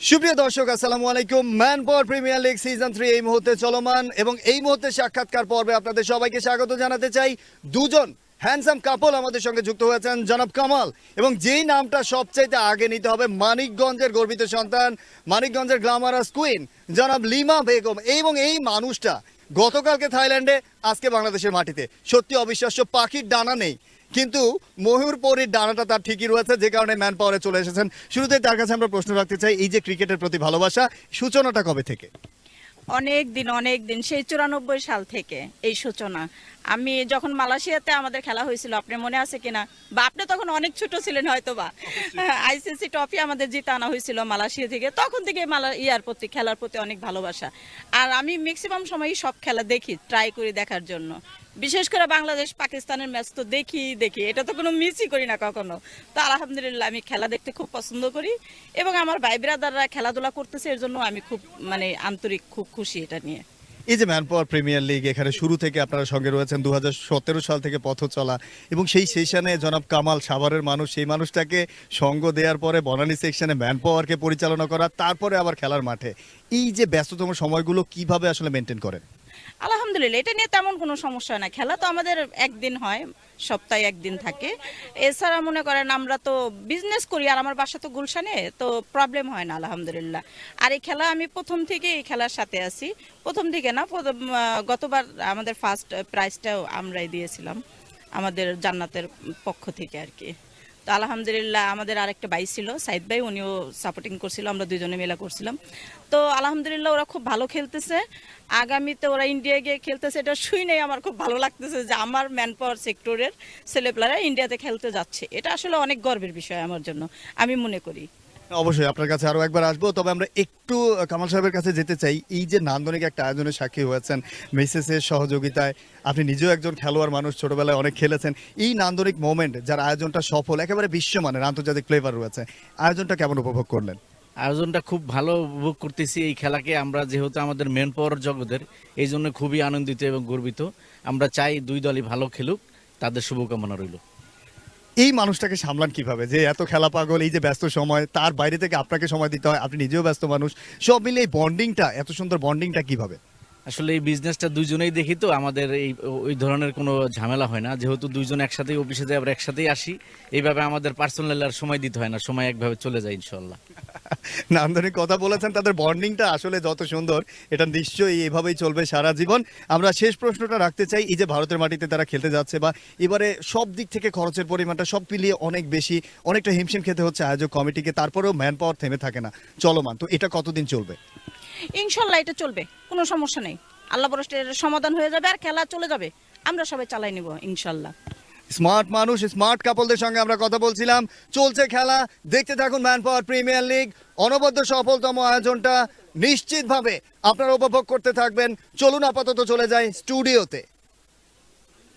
সুপ্রিয় দর্শক আসসালামু আলাইকুম। Man power premier league season 3 এই মুহূর্তে চলমান এবং এই মুহূর্তে সাক্ষাৎকার পর্বে আপনাদের সবাইকে স্বাগত জানাতে চাই। দুজন হ্যান্ডসাম কাপল আমাদের সঙ্গে যুক্ত হয়েছেন, জনাব কামাল এবং যেই নামটা সবচাইতে আগে নিতে হবে, মানিকগঞ্জের গর্বিত সন্তান, মানিকগঞ্জের গ্ল্যামারাস কুইন জনাব লিমা বেগম। এবং এই মানুষটা গতকালকে থাইল্যান্ডে, আজকে বাংলাদেশের মাটিতে। সত্যি অবিশ্বাস্য, পাখির ডানা নেই কিন্তু ময়ূরপরীর ডানাটা তার ঠিকই রয়েছে, যে কারণে ম্যান পাওয়ারে চলে এসেছেন। শুরুতেই তার কাছে আমরা প্রশ্ন রাখতে চাই, এই যে ক্রিকেটের প্রতি ভালোবাসা, সূচনাটা কবে থেকে? অনেক দিন সেই 94 সাল থেকে এই সূচনা। আমি যখন মালয়েশিয়াতে আমাদের খেলা হয়েছিল, আপনার মনে আছে কিনা, বা আপনি তখন অনেক ছোট ছিলেন হয়তো বা, আইসিসি ট্রফি আমাদের জিতে আনা হয়েছিল মালয়েশিয়া থেকে। তখন থেকে খেলার প্রতি অনেক ভালোবাসা। আর আমি ম্যাক্সিমাম সময়ই সব খেলা দেখি, ট্রাই করি দেখার জন্য। বিশেষ করে বাংলাদেশ পাকিস্তানের ম্যাচ তো দেখি, এটা তো কোনো মিসই করি না কখনো। তো আলহামদুলিল্লাহ আমি খেলা দেখতে খুব পছন্দ করি এবং আমার ভাই ব্রাদাররা খেলাধুলা করতেছে, এর জন্য আমি খুব আন্তরিক, খুব খুশি এটা নিয়ে। এই যে ম্যান পাওয়ার প্রিমিয়ার লিগ, এখানে শুরু থেকে আপনারা সঙ্গে রয়েছেন, 2017 সাল থেকে পথ চলা, এবং সেই সেশনে জনাব কামাল সাভারের মানুষ, সেই মানুষটাকে সঙ্গ দেওয়ার পরে বনানী সেকশনে ম্যান পাওয়ারকে পরিচালনা করা, তারপরে আবার খেলার মাঠে, এই যে ব্যস্ততম সময়গুলো কিভাবে আসলে মেনটেন করেন? আলহামদুলিল্লাহ এটা নিয়ে তেমন কোনো সমস্যা হয় না। খেলা তো আমাদের একদিন হয়, সপ্তাহে একদিন থাকে। এছাড়া মনে করেন আমরা তো বিজনেস করি, আর আমার বাসা তো গুলশানে, তো প্রবলেম হয় না আলহামদুলিল্লাহ। আর এই খেলা আমি প্রথম থেকে এই খেলার সাথে আছি। প্রথম থেকে না, গতবার আমাদের ফার্স্ট প্রাইজটাও আমরাই দিয়েছিলাম আমাদের জান্নাতের পক্ষ থেকে আর কি। তো আলহামদুলিল্লাহ আমাদের আরেকটা ভাই ছিল সাইদ ভাই, উনিও সাপোর্টিং করছিল, আমরা দুজনে মিলে করছিলাম। তো আলহামদুলিল্লাহ ওরা খুব ভালো খেলতেছে। আগামীতে ওরা ইন্ডিয়া গিয়ে খেলতেছে, এটা শুনেই আমার খুব ভালো লাগতেছে যে আমার ম্যান পাওয়ার সেক্টরের ছেলেপেলারা ইন্ডিয়াতে খেলতে যাচ্ছে। এটা আসলে অনেক গর্বের বিষয় আমার জন্য, আমি মনে করি। অবশ্যই আপনার কাছে আরো একবার আসবো, তবে আমরা একটু কামাল সাহেবের কাছে যেতে চাই। এই যে নান্দনিক একটা আয়োজনের সাক্ষী হয়েছেন মিসেসের সহযোগিতায়, আপনি নিজেও একজন খেলোয়াড় মানুষ, ছোটবেলায় অনেক খেলেছেন। এই নান্দনিক মোমেন্ট, যার আয়োজনটা সফল, একেবারে বিশ্বমানের আন্তর্জাতিক ফ্লেভার রয়েছে, আয়োজনটা কেমন উপভোগ করলেন? আয়োজনটা খুব ভালো উপভোগ করতেছি। এই খেলাকে আমরা যেহেতু আমাদের মেন পাওয়ার জগতের, এই জন্য খুবই আনন্দিত এবং গর্বিত। আমরা চাই দুই দলই ভালো খেলুক, তাদের শুভকামনা রইল। এই মানুষটাকে সামলান কিভাবে, যে এত খেলা পাগল, এই যে ব্যস্ত সময়, তার বাইরে থেকে আপনাকে সময় দিতে হয়, আপনি নিজেও ব্যস্ত মানুষ, সব মিলে এই বন্ডিংটা, এত সুন্দর বন্ডিংটা কিভাবে? আসলে এই বিজনেসটা দুইজনেই দেখি, তো আমাদের ওই ধরনের কোনো ঝামেলা হয় না, যেহেতু দুইজন একসাথেই অফিসে যাই, আমরা একসাথেই আসি। এইভাবে আমাদের পার্সোনাল আর সময় দিতে হয় না, সময় একভাবে চলে যায় ইনশাল্লাহ। নান্দনিক কথা বলেছেন, তাদের বন্ডিংটা আসলে যত সুন্দর, এটা নিশ্চয়ই এভাবেই চলবে সারা জীবন। আমরা শেষ প্রশ্নটা রাখতে চাই, এই যে ভারতের মাটিতে তারা খেলতে যাচ্ছে, বা এবারে সব দিক থেকে খরচের পরিমাণটা সব মিলিয়ে অনেক বেশি, অনেকটা হিমশিম খেতে হচ্ছে আয়োজক কমিটিকে, তারপরেও ম্যান পাওয়ার থেমে থাকে না, চলমান। তো এটা কতদিন চলবে? ইনশাল্লাহ এটা চলবে, কোনো সমস্যা নেই। আল্লাহ বরস্টের সমাধান হয়ে যাবে আর খেলা চলে যাবে, আমরা সবাই চালাই নিব ইনশাল্লাহ। স্মার্ট মানুষ, স্মার্ট কাপলদের সঙ্গে আমরা কথা বলছিলাম। চলছে খেলা, দেখতে থাকুন ম্যান পাওয়ার প্রিমিয়ার লিগ। অনবদ্য সফলতম আয়োজনটা নিশ্চিতভাবে আপনারা উপভোগ করতে থাকবেন। চলুন আপাতত চলে যাই স্টুডিওতে।